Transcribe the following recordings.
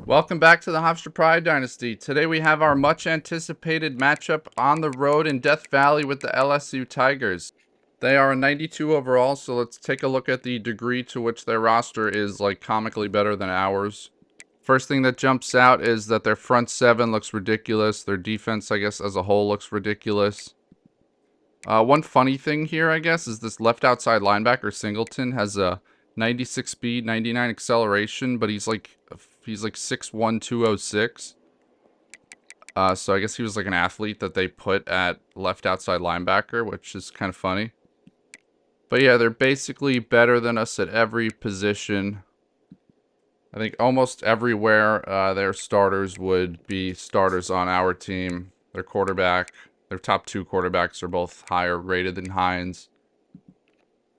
Welcome back to the Hofstra Pride Dynasty. Today we have our much anticipated matchup on the road in Death Valley with the LSU Tigers. They are a 92 overall, so let's take a look at the degree to which their roster is like comically better than ours. First thing that jumps out is that their front seven looks ridiculous. Their defense, I guess, as a whole looks ridiculous. One funny thing here, I guess, is this left outside linebacker, Singleton, has a 96 speed, 99 acceleration, but he's like 6'1", 206. So I guess he was like an athlete that they put at left outside linebacker, which is kind of funny. But yeah, they're basically better than us at every position. I think almost everywhere their starters would be starters on our team. Their quarterback, their top two quarterbacks are both higher rated than Hines.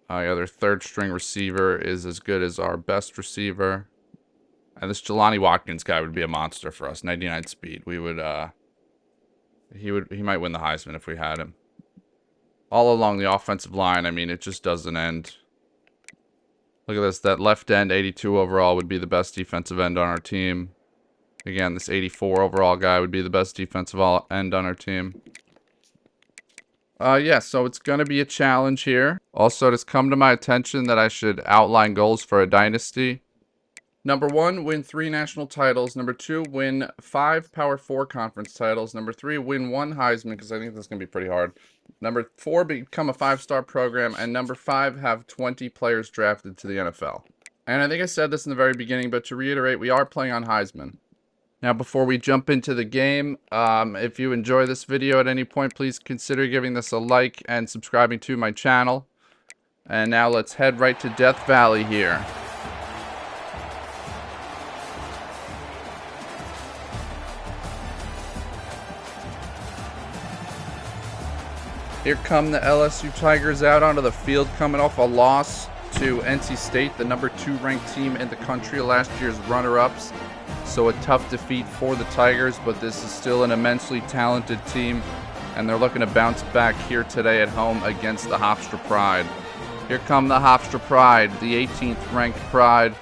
Yeah, their third string receiver is as good as our best receiver. And this Jelani Watkins guy would be a monster for us. 99 speed. We would, he might win the Heisman if we had him. All along the offensive line, I mean, it just doesn't end. Look at this. That left end, 82 overall, would be the best defensive end on our team. Again, this 84 overall guy would be the best defensive end on our team. Yeah, so it's going to be a challenge here. Also, it has come to my attention that I should outline goals for a dynasty. Number 1, win 3 national titles. Number 2, win 5 Power 4 conference titles. Number 3, win 1 Heisman, because I think this is going to be pretty hard. Number 4, become a 5-star program. And number 5, have 20 players drafted to the NFL. And I think I said this in the very beginning, but to reiterate, we are playing on Heisman. Now, before we jump into the game, if you enjoy this video at any point, please consider giving this a like and subscribing to my channel. And now let's head right to Death Valley here. Here come the LSU Tigers out onto the field, coming off a loss to NC State, the number 2 ranked team in the country, last year's runner-ups. So a tough defeat for the Tigers, but this is still an immensely talented team, and they're looking to bounce back here today at home against the Hofstra Pride. Here come the Hofstra Pride, the 18th ranked Pride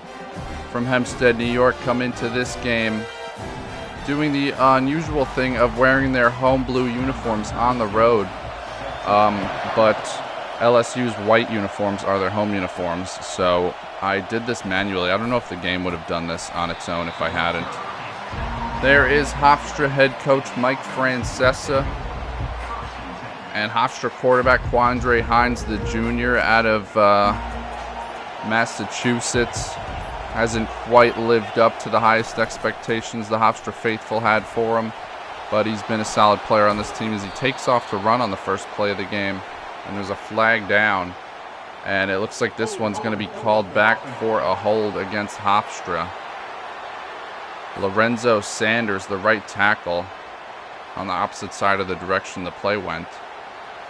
from Hempstead, New York, come into this game doing the unusual thing of wearing their home blue uniforms on the road. But LSU's white uniforms are their home uniforms, so I did this manually. I don't know if the game would have done this on its own if I hadn't. There is Hofstra head coach Mike Francesa and Hofstra quarterback Quandre Hines, the junior out of Massachusetts. Hasn't quite lived up to the highest expectations the Hofstra faithful had for him, but he's been a solid player on this team as he takes off to run on the first play of the game. And there's a flag down. And it looks like this one's going to be called back for a hold against Hofstra. Lorenzo Sanders, the right tackle, on the opposite side of the direction the play went.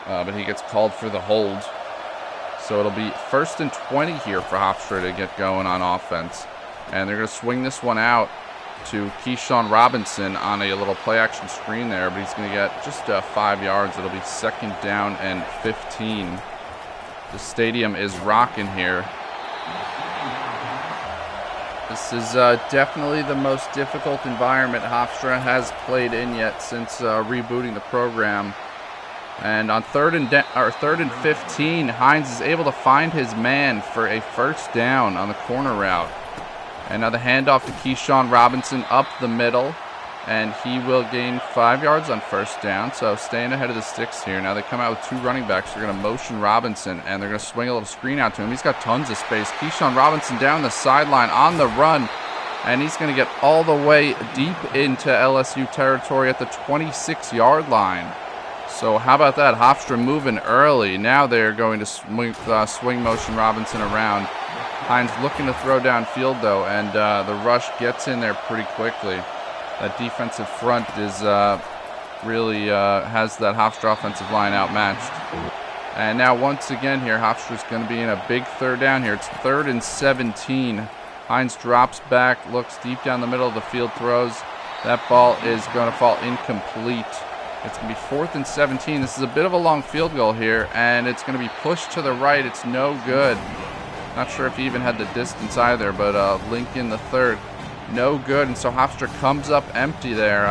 But he gets called for the hold. So it'll be 1st and 20 here for Hofstra to get going on offense. And they're going to swing this one out to Keyshawn Robinson on a little play-action screen there, but he's going to get just 5 yards. It'll be 2nd down and 15. The stadium is rocking here. This is definitely the most difficult environment Hofstra has played in yet since rebooting the program. And on 3rd and 15, Hines is able to find his man for a 1st down on the corner route. And now the handoff to Keyshawn Robinson up the middle. And he will gain 5 yards on 1st down. So staying ahead of the sticks here. Now they come out with 2 running backs. They're going to motion Robinson. And they're going to swing a little screen out to him. He's got tons of space. Keyshawn Robinson down the sideline on the run. And he's going to get all the way deep into LSU territory at the 26-yard line. So how about that? Hofstra moving early. Now they're going to swing motion Robinson around. Hines looking to throw downfield, though, and the rush gets in there pretty quickly. That defensive front is really has that Hofstra offensive line outmatched. And now once again here, Hofstra's going to be in a big 3rd down here. It's 3rd and 17. Hines drops back, looks deep down the middle of the field, throws. That ball is going to fall incomplete. It's going to be 4th and 17. This is a bit of a long field goal here, and it's going to be pushed to the right. It's no good. Not sure if he even had the distance either, but Lincoln the third No good, and so Hofstra comes up empty there.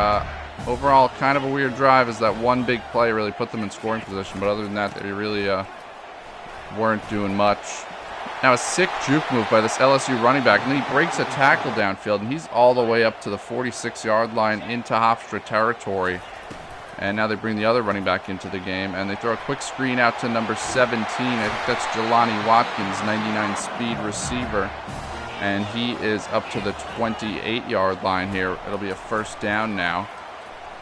Overall, kind of a weird drive as that one big play really put them in scoring position, but other than that, they really weren't doing much. Now a sick juke move by this LSU running back, and then he breaks a tackle downfield, and he's all the way up to the 46-yard line into Hofstra territory. And now they bring the other running back into the game, and they throw a quick screen out to number 17. I think that's Jelani Watkins, 99 speed receiver. And he is up to the 28-yard line here. It'll be a first down now.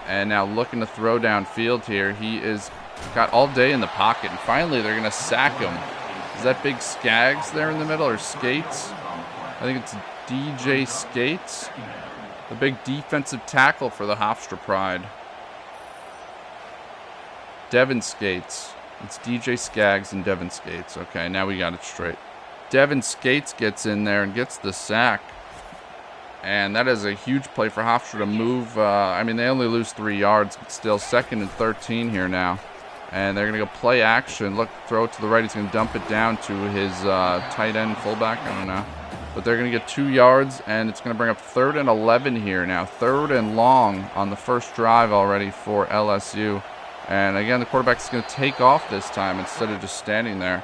And now looking to throw downfield here. He is got all day in the pocket, and finally they're going to sack him. Is that big Skaggs there in the middle, or Skates? I think it's DJ Skates. The big defensive tackle for the Hofstra Pride. Devin Skates. It's DJ Skaggs and Devin Skates. Okay, now we got it straight. Devin Skates gets in there and gets the sack. And that is a huge play for Hofstra to move. I mean, they only lose 3 yards, but still 2nd and 13 here now. And they're going to go play action. Look, throw it to the right. He's going to dump it down to his tight end fullback. I don't know. But they're going to get 2 yards, and it's going to bring up 3rd and 11 here now. 3rd and long on the first drive already for LSU. And again, the quarterback's going to take off this time instead of just standing there.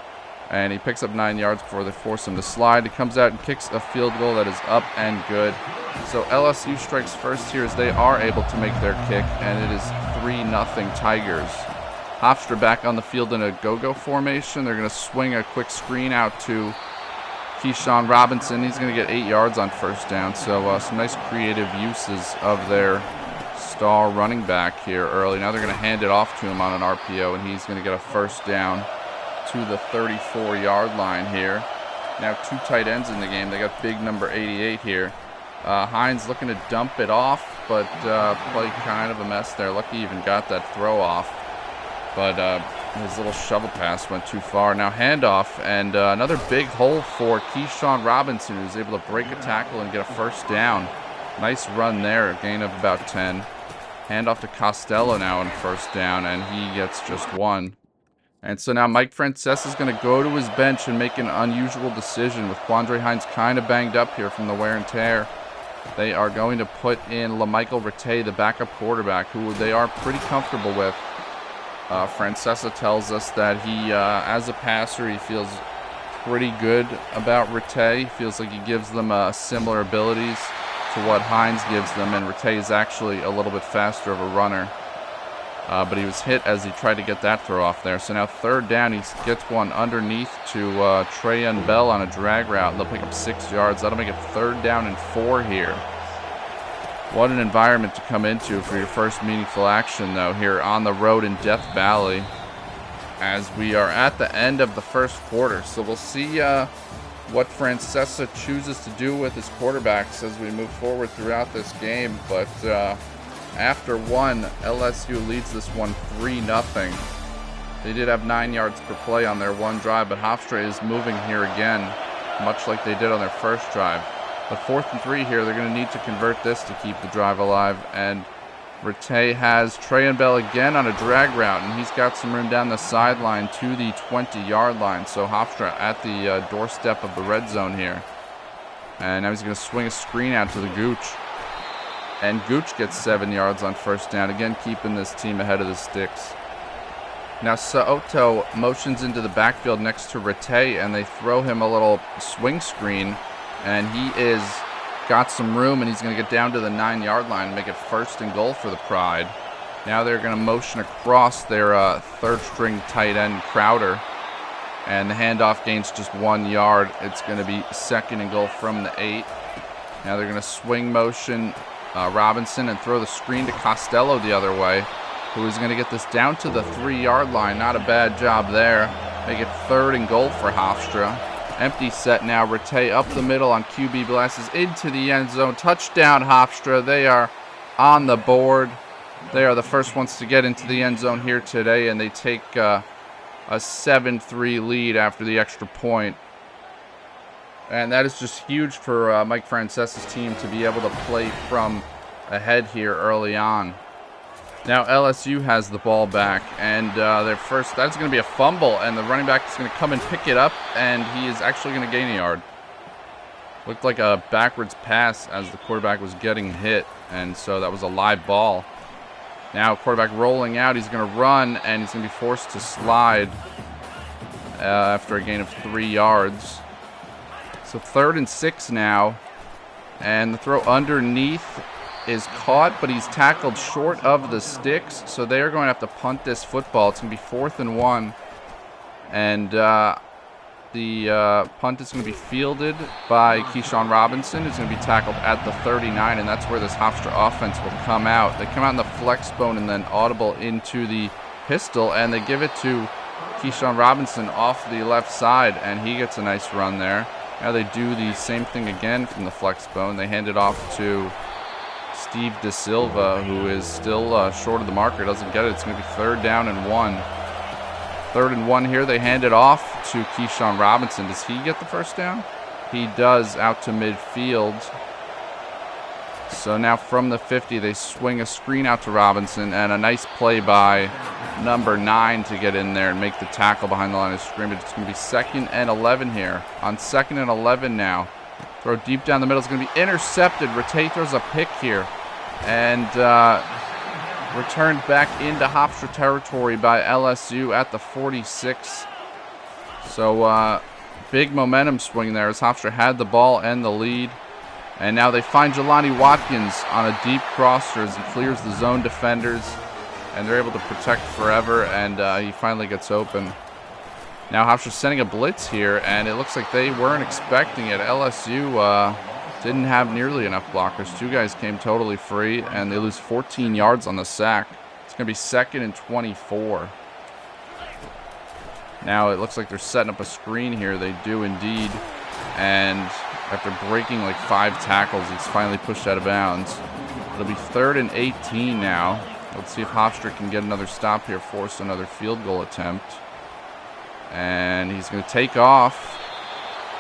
And he picks up 9 yards before they force him to slide. He comes out and kicks a field goal that is up and good. So LSU strikes first here as they are able to make their kick, and it is 3-0 Tigers. Hofstra back on the field in a go-go formation. They're going to swing a quick screen out to Keyshawn Robinson. He's going to get 8 yards on first down. So some nice creative uses of their star running back here early. Now they're going to hand it off to him on an RPO, and he's going to get a first down to the 34-yard line here. Now 2 tight ends in the game. They got big number 88 here. Hines looking to dump it off, but play kind of a mess there. Lucky he even got that throw off, but his little shovel pass went too far. Now handoff, and another big hole for Keyshawn Robinson, who's able to break a tackle and get a first down. Nice run there, a gain of about 10. Handoff to Costello now on first down, and he gets just 1. And so now Mike Francesa is going to go to his bench and make an unusual decision with Quandre Hines kind of banged up here from the wear and tear. They are going to put in LaMichael Rattay, the backup quarterback, who they are pretty comfortable with. Francesa tells us that he, as a passer, he feels pretty good about Rattay. He feels like he gives them similar abilities to what Hines gives them, and Rattay is actually a little bit faster of a runner. But he was hit as he tried to get that throw off there. So now 3rd down, he gets one underneath to Trayan Bell on a drag route, and they'll pick up 6 yards. That'll make it 3rd down and 4 here. What an environment to come into for your first meaningful action, though, here on the road in Death Valley, as we are at the end of the first quarter. So we'll see what Francesa chooses to do with his quarterbacks as we move forward throughout this game. But after 1, LSU leads this one 3-0. They did have 9 yards per play on their one drive, but Hofstra is moving here again, much like they did on their first drive. But 4th and 3 here, they're going to need to convert this to keep the drive alive. And Rattay has Trayan Bell again on a drag route, and he's got some room down the sideline to the 20-yard line. So Hofstra at the doorstep of the red zone here. And now he's going to swing a screen out to the Gooch. And Gooch gets 7 yards on first down, again keeping this team ahead of the sticks. Now Soto motions into the backfield next to Rattay, and they throw him a little swing screen, and he is got some room, and he's going to get down to the 9-yard line and make it 1st and goal for the Pride. Now they're going to motion across their 3rd-string tight end Crowder, and the handoff gains just 1 yard. It's going to be 2nd and goal from the 8. Now they're going to swing motion Robinson and throw the screen to Costello the other way, who is going to get this down to the 3-yard line. Not a bad job there. Make it 3rd and goal for Hofstra. Empty set now. Rattay up the middle on QB glasses into the end zone. Touchdown Hofstra. They are on the board. They are the first ones to get into the end zone here today, and they take a 7-3 lead after the extra point. And that is just huge for Mike Francesa's team to be able to play from ahead here early on. Now LSU has the ball back, and their first, that's going to be a fumble, and the running back is going to come and pick it up, and he is actually going to gain a yard. Looked like a backwards pass as the quarterback was getting hit, and so that was a live ball. Now quarterback rolling out, he's going to run, and he's going to be forced to slide after a gain of 3 yards. So 3rd and 6 now, and the throw underneath is caught, but he's tackled short of the sticks, so they are going to have to punt this football. It's going to be 4th and 1, and the punt is going to be fielded by Keyshawn Robinson. It's going to be tackled at the 39, and that's where this Hofstra offense will come out. They come out in the flex bone and then audible into the pistol, and they give it to Keyshawn Robinson off the left side, and he gets a nice run there. Now they do the same thing again from the flex bone. They hand it off to Steve De Silva, who is still short of the marker, doesn't get it. It's going to be 3rd down and 1. 3rd and 1 here. They hand it off to Keyshawn Robinson. Does he get the first down? He does, out to midfield. So now from the 50, they swing a screen out to Robinson, and a nice play by number 9 to get in there and make the tackle behind the line of scrimmage. It's going to be 2nd and 11 here. On 2nd and 11 now. Throw deep down the middle is going to be intercepted. Rattay throws a pick here, and returned back into Hofstra territory by LSU at the 46. So big momentum swing there as Hofstra had the ball and the lead. And now they find Jelani Watkins on a deep crosser as he clears the zone defenders, and they're able to protect forever, and he finally gets open. Now Hofstra's sending a blitz here, and it looks like they weren't expecting it. LSU didn't have nearly enough blockers. 2 guys came totally free, and they lose 14 yards on the sack. It's going to be 2nd and 24. Now it looks like they're setting up a screen here. They do indeed. And after breaking like 5 tackles, he's finally pushed out of bounds. It'll be 3rd and 18 now. Let's see if Hofstra can get another stop here, force another field goal attempt. And he's going to take off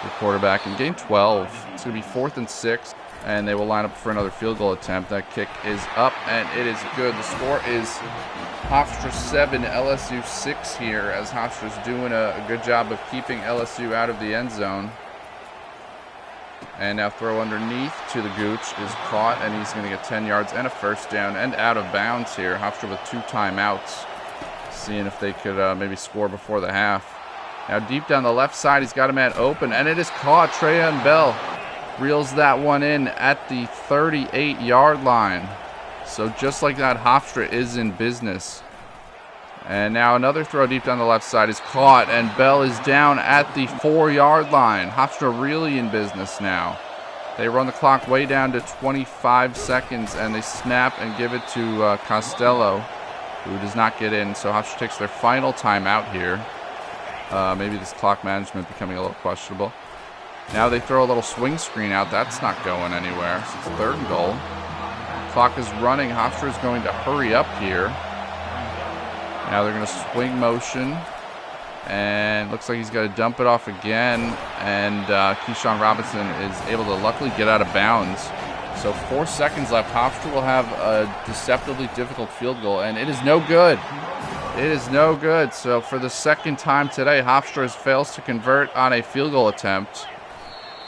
the quarterback and gain 12. It's going to be 4th and 6, and they will line up for another field goal attempt. That kick is up, and it is good. The score is Hofstra 7, LSU 6 here, as Hofstra's doing a good job of keeping LSU out of the end zone. And now throw underneath to the Gooch is caught, and he's going to get 10 yards and a first down and out of bounds here. Hofstra with 2 timeouts, seeing if they could maybe score before the half. Now deep down the left side, he's got a man open, and it is caught. Treyon Bell reels that one in at the 38-yard line. So just like that, Hofstra is in business. And now another throw deep down the left side is caught, and Bell is down at the 4-yard line. Hofstra really in business now. They run the clock way down to 25 seconds, and they snap and give it to Costello, who does not get in. So Hofstra takes their final timeout here. Maybe this clock management becoming a little questionable. Now they throw a little swing screen out. That's not going anywhere. So it's 3rd and goal. Clock is running. Hofstra is going to hurry up here. Now they're going to swing motion. And looks like he's got to dump it off again. And Keyshawn Robinson is able to luckily get out of bounds. So 4 seconds left. Hofstra will have a deceptively difficult field goal, and it is no good. It is no good. So for the 2nd time today, Hofstra fails to convert on a field goal attempt.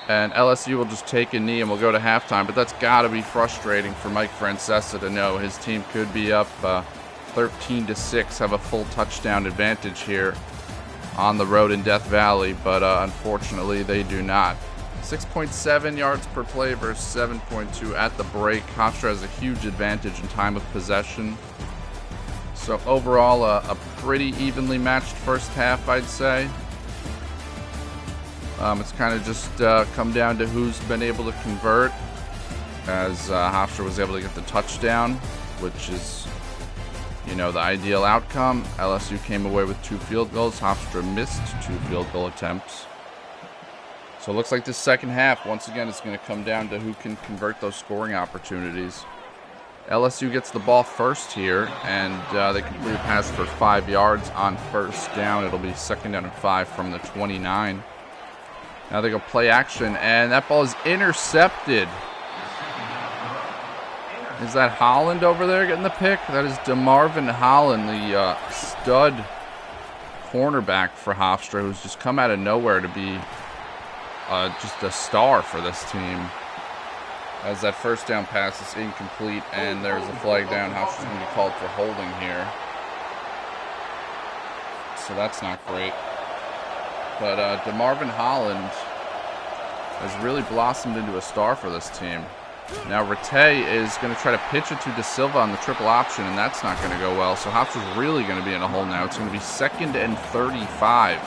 And LSU will just take a knee and we'll go to halftime. But that's got to be frustrating for Mike Francesa to know his team could be up 13-6, have a full touchdown advantage here on the road in Death Valley. But unfortunately, they do not. 6.7 yards per play versus 7.2 at the break. Hofstra has a huge advantage in time of possession. So overall, a pretty evenly matched first half, I'd say. It's kind of just come down to who's been able to convert, as Hofstra was able to get the touchdown, which is, you know, the ideal outcome. LSU came away with 2 field goals. Hofstra missed 2 field goal attempts. So it looks like this second half, once again, it's going to come down to who can convert those scoring opportunities. LSU gets the ball first here, and they complete a pass for 5 yards on first down. It'll be 2nd down and 5 from the 29. Now they go play action, and that ball is intercepted. Is that Holland over there getting the pick? That is DeMarvin Holland, the stud cornerback for Hofstra, who's just come out of nowhere to be just a star for this team. As that first down pass is incomplete, and there's a flag down. Hofstra's going to be called for holding here. So that's not great. But DeMarvin Holland has really blossomed into a star for this team. Now Rattay is going to try to pitch it to De Silva on the triple option, and that's not going to go well. So Hofstra's really going to be in a hole now. It's going to be 2nd and 35.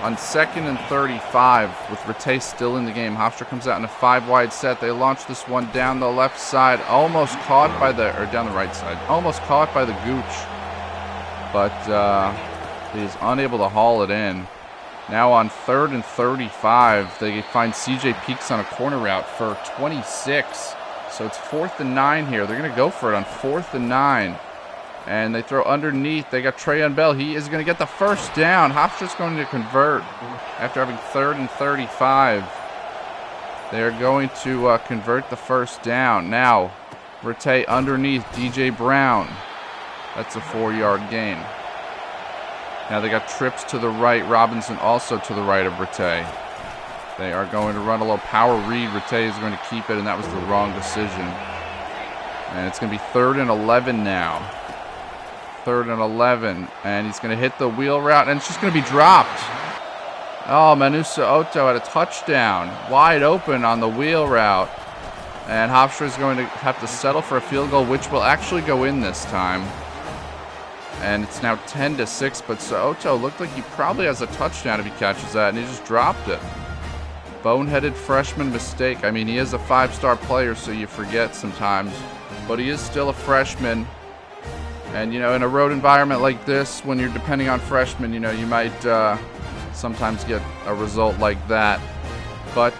On 2nd and 35, with Rattay still in the game, Hofstra comes out in a 5-wide set. They launch this one down the left side, almost caught by the, or down the right side, almost caught by the Gooch. But he is unable to haul it in. Now on 3rd and 35, they find CJ Peaks on a corner route for 26. So it's 4th and 9 here. They're going to go for it on 4th and 9. And they throw underneath. They got Trayon Bell. He is going to get the first down. Hofstra's going to convert after having 3rd and 35. They are going to convert the first down. Now, Rattay underneath DJ Brown. That's a 4-yard gain. Now they got trips to the right. Robinson also to the right of Rattay. They are going to run a little power read. Rattay is going to keep it, and that was the wrong decision. And it's going to be 3rd and 11 now. 3rd and 11, and he's going to hit the wheel route, and it's just going to be dropped. Oh, Manusa Otto had a touchdown, wide open on the wheel route, and Hofstra is going to have to settle for a field goal, which will actually go in this time. And it's now 10-6, but Soto looked like he probably has a touchdown if he catches that, and he just dropped it. Boneheaded freshman mistake. I mean, he is a 5-star player, so you forget sometimes, but he is still a freshman. And, you know, in a road environment like this, when you're depending on freshmen, you know, you might sometimes get a result like that. But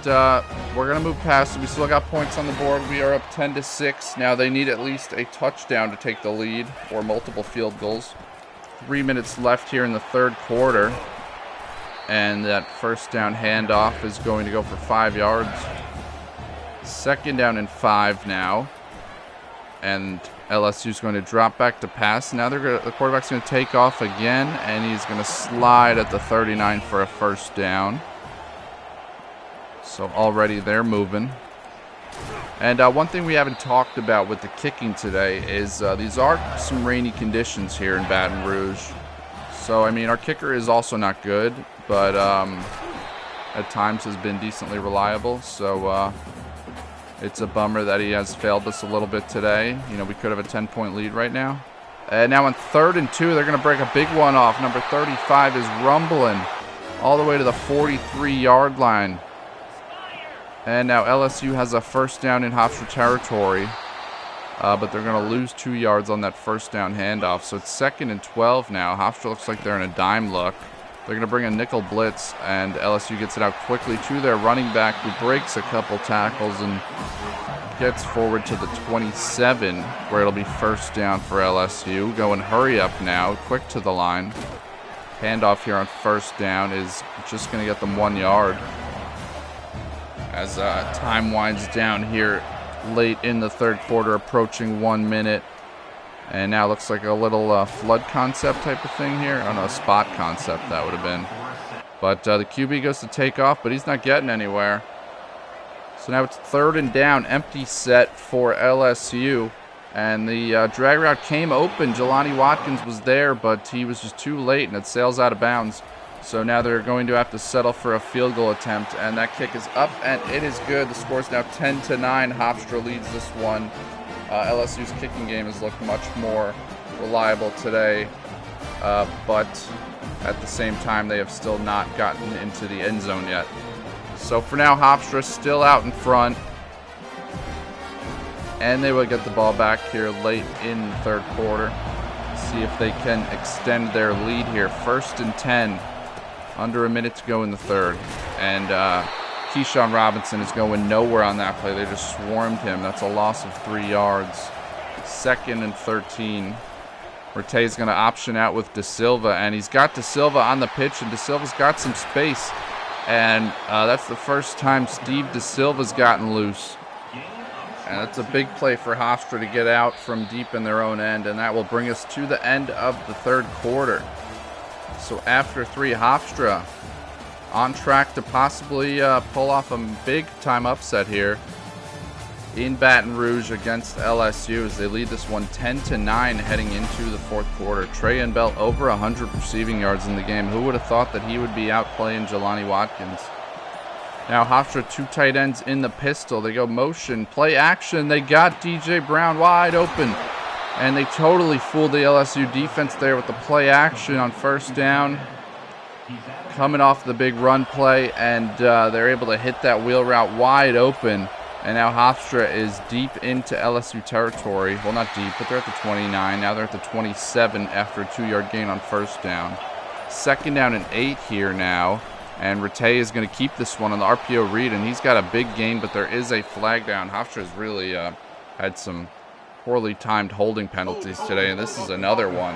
we're going to move past it. We still got points on the board. We are up 10-6. Now they need at least a touchdown to take the lead, or multiple field goals. 3 minutes left here in the 3rd quarter. And that first down handoff is going to go for 5 yards. 2nd down and 5 now. And LSU's going to drop back to pass. Now the quarterback's going to take off again, and he's going to slide at the 39 for a first down. So already they're moving. And one thing we haven't talked about with the kicking today is these are some rainy conditions here in Baton Rouge. So, I mean, our kicker is also not good, but at times has been decently reliable. So, it's a bummer that he has failed us a little bit today. You know, we could have a 10-point lead right now. And now on 3rd and 2, they're going to break a big one off. Number 35 is rumbling all the way to the 43-yard line. And now LSU has a first down in Hofstra territory. But they're going to lose 2 yards on that first down handoff. So it's 2nd and 12 now. Hofstra looks like they're in a dime look. They're going to bring a nickel blitz, and LSU gets it out quickly to their running back, who breaks a couple tackles and gets forward to the 27, where it'll be first down for LSU. Going hurry up now, quick to the line. Handoff here on first down is just going to get them 1 yard. As time winds down here late in the 3rd quarter, approaching 1 minute. And now looks like a little flood concept type of thing here. Oh no, spot concept that would have been. But the QB goes to take off, but he's not getting anywhere. So now it's 3rd and down, empty set for LSU. And the drag route came open. Jelani Watkins was there, but he was just too late, and it sails out of bounds. So now they're going to have to settle for a field goal attempt, and that kick is up, and it is good. The score's now 10-9. Hofstra leads this one. LSU's kicking game has looked much more reliable today, but at the same time, they have still not gotten into the end zone yet. So for now, Hofstra still out in front, and they will get the ball back here late in the 3rd quarter. See if they can extend their lead here. 1st and 10, under a minute to go in the 3rd, and Keyshawn Robinson is going nowhere on that play. They just swarmed him. That's a loss of 3 yards. 2nd and 13. Rattay's going to option out with De Silva, and he's got De Silva on the pitch, and De Silva's got some space. And that's the first time Steve De Silva's gotten loose. And that's a big play for Hofstra to get out from deep in their own end, and that will bring us to the end of the 3rd quarter. So after 3, Hofstra on track to possibly pull off a big-time upset here in Baton Rouge against LSU as they lead this one 10-9 heading into the fourth quarter. Trey and Bell over 100 receiving yards in the game. Who would have thought that he would be out playing Jelani Watkins? Now Hofstra, 2 tight ends in the pistol. They go motion, play action. They got DJ Brown wide open. And they totally fooled the LSU defense there with the play action on first down. Coming off the big run play, and they're able to hit that wheel route wide open. And now Hofstra is deep into LSU territory. Well, not deep, but they're at the 29. Now they're at the 27 after a 2-yard gain on first down. Second down and 8 here now. And Rattay is going to keep this one on the RPO read, and he's got a big gain, but there is a flag down. Hofstra has really had some poorly timed holding penalties today, and this is another one.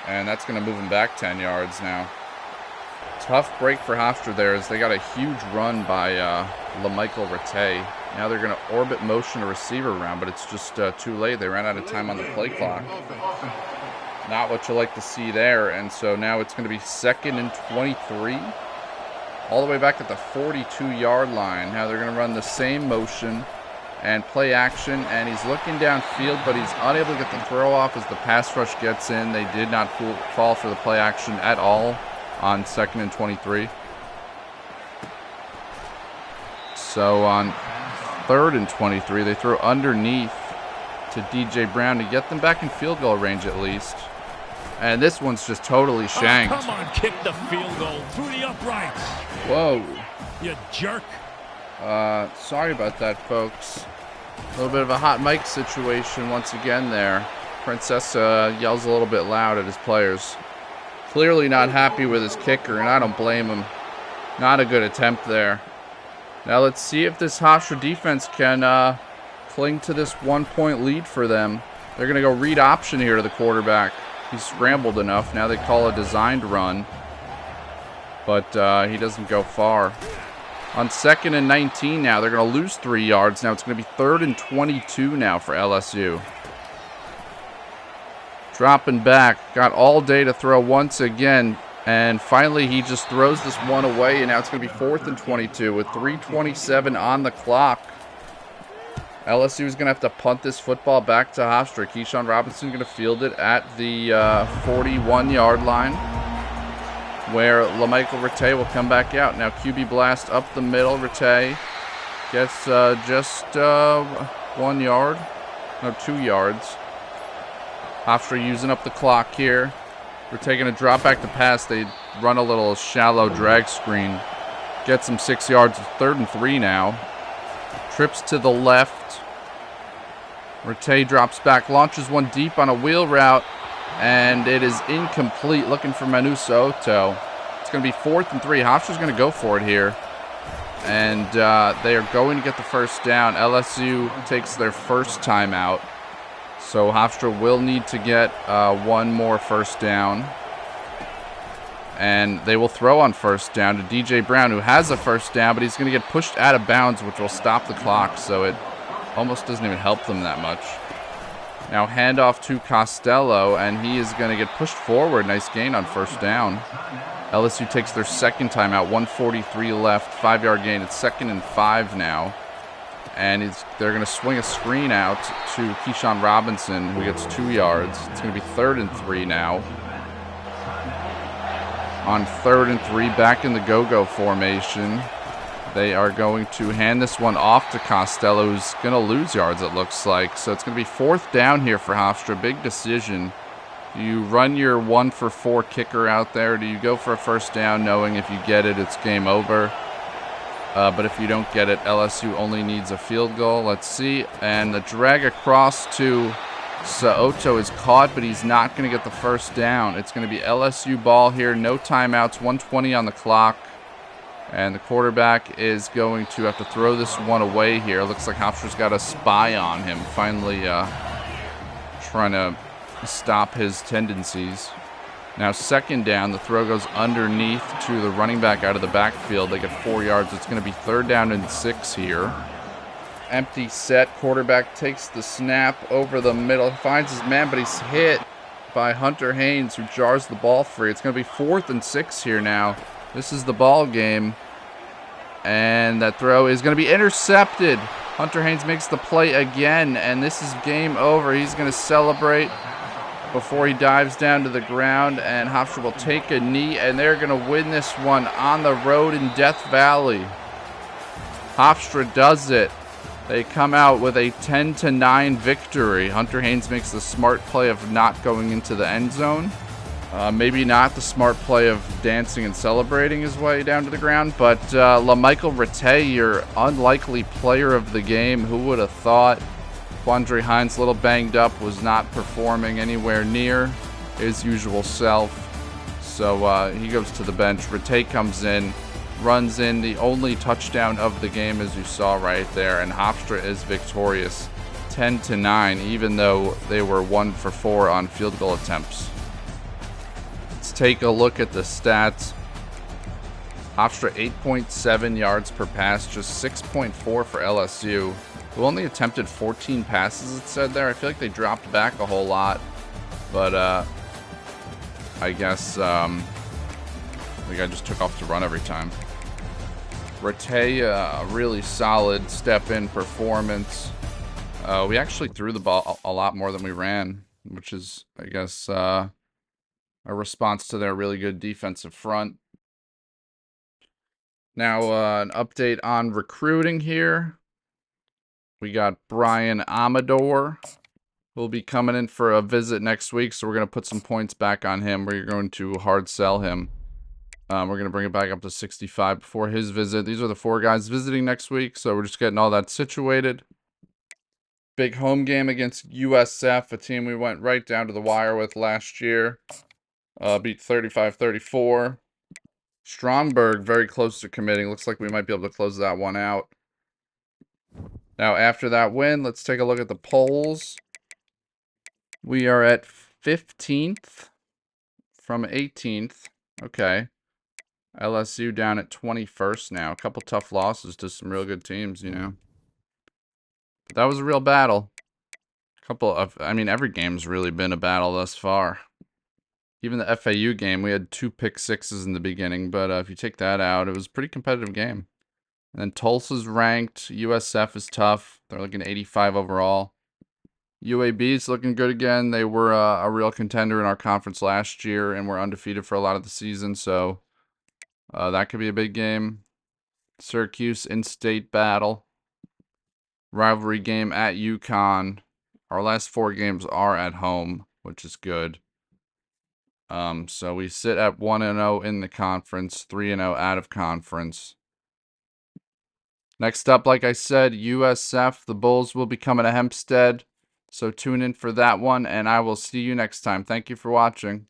And that's going to move him back 10 yards now. Tough break for Hofstra there as they got a huge run by LaMichael Rattay. Now they're going to orbit motion a receiver around, but it's just too late. They ran out of time on the play clock. Not what you like to see there, and so now it's going to be 2nd and 23. All the way back at the 42-yard line. Now they're going to run the same motion and play action, and he's looking downfield, but he's unable to get the throw off as the pass rush gets in. They did not fall for the play action at all on 2nd and 23. So on 3rd and 23, they throw underneath to DJ Brown to get them back in field goal range at least. And this one's just totally shanked. Oh, come on, kick the field goal through the uprights. Whoa. You jerk. Sorry about that, folks. A little bit of a hot mic situation once again there. Francesa yells a little bit loud at his players. Clearly not happy with his kicker, and I don't blame him. Not a good attempt there. Now let's see if this Hofstra defense can cling to this 1-point lead for them. They're going to go read option here to the quarterback. He's scrambled enough. Now they call a designed run. But he doesn't go far. On 2nd and 19 now, they're going to lose 3 yards. Now it's going to be 3rd and 22 now for LSU. Dropping back. Got all day to throw once again. And finally, he just throws this one away. And now it's going to be 4th and 22 with 3:27 on the clock. LSU is going to have to punt this football back to Hofstra. Keyshawn Robinson going to field it at the 41-yard line, where LaMichael Rattay will come back out. Now QB blast up the middle. Rattay gets just 1 yard. No, 2 yards. Hofstra using up the clock here. Rattay going to drop back to pass. They run a little shallow drag screen. Gets him 6 yards. It's 3rd and 3 now. Trips to the left. Rattay drops back, launches one deep on a wheel route, and it is incomplete. Looking for Manu Soto. It's going to be 4th and 3. Hofstra's going to go for it here, and they are going to get the first down. LSU takes their first timeout, so Hofstra will need to get one more first down. And they will throw on first down to DJ Brown, who has a first down, but he's going to get pushed out of bounds, which will stop the clock, so it almost doesn't even help them that much. Now handoff to Costello, and he is going to get pushed forward. Nice gain on first down. LSU takes their second timeout, 1:43 left, 5-yard gain. It's 2nd and 5 now. And they're going to swing a screen out to Keyshawn Robinson, who gets 2 yards. It's going to be 3rd and 3 now. On 3rd and 3, back in the go-go formation, they are going to hand this one off to Costello, who's going to lose yards, it looks like. So it's going to be 4th down here for Hofstra. Big decision. Do you run your 1-for-4 kicker out there? Do you go for a first down knowing if you get it, it's game over? But if you don't get it, LSU only needs a field goal. Let's see. And the drag across to Soto is caught, but he's not going to get the first down. It's going to be LSU ball here. No timeouts. 1:20 on the clock. And the quarterback is going to have to throw this one away here. Looks like Hofstra's got a spy on him. Finally trying to stop his tendencies. Now 2nd down. The throw goes underneath to the running back out of the backfield. They get 4 yards. It's going to be 3rd down and 6 here. Empty set. Quarterback takes the snap over the middle. Finds his man, but he's hit by Hunter Haynes, who jars the ball free. It's going to be 4th and 6 here now. This is the ball game. And that throw is going to be intercepted. Hunter Haynes makes the play again, and this is game over. He's going to celebrate before he dives down to the ground, and Hofstra will take a knee, and they're going to win this one on the road in Death Valley. Hofstra does it. They come out with a 10-9 victory. Hunter Haynes makes the smart play of not going into the end zone. Maybe not the smart play of dancing and celebrating his way down to the ground, but LaMichael Rattay, your unlikely player of the game, who would have thought? Quandre Hines, a little banged up, was not performing anywhere near his usual self, so he goes to the bench. Rattay comes in, runs in the only touchdown of the game, as you saw right there, and Hofstra is victorious 10-9, even though they were 1 for 4 on field goal attempts. Take a look at the stats. Hofstra 8.7 yards per pass, just 6.4 for LSU, who only attempted 14 passes, it said there. I feel like they dropped back a whole lot, but I guess the guy just took off to run every time. Rattay, a really solid step-in performance. We actually threw the ball a lot more than we ran, which is, I guess, a response to their really good defensive front. Now, an update on recruiting here. We got Brian Amador, who will be coming in for a visit next week, so we're going to put some points back on him. We're going to hard sell him. We're going to bring it back up to 65 before his visit. These are the 4 guys visiting next week, so we're just getting all that situated. Big home game against USF, a team we went right down to the wire with last year. Beat 35-34. Stromberg very close to committing. Looks like we might be able to close that one out. Now, after that win, let's take a look at the polls. We are at 15th from 18th. Okay. LSU down at 21st now. A couple tough losses to some real good teams, you know. But that was a real battle. Every game's really been a battle thus far. Even the FAU game, we had 2 pick sixes in the beginning, but if you take that out, it was a pretty competitive game. And then Tulsa's ranked. USF is tough. They're looking at 85 overall. UAB's looking good again. They were a real contender in our conference last year and were undefeated for a lot of the season, so that could be a big game. Syracuse in-state battle. Rivalry game at UConn. Our last 4 games are at home, which is good. So we sit at 1-0 in the conference, 3-0 out of conference. Next up, like I said, USF. The Bulls will be coming to Hempstead, so tune in for that one, and I will see you next time. Thank you for watching.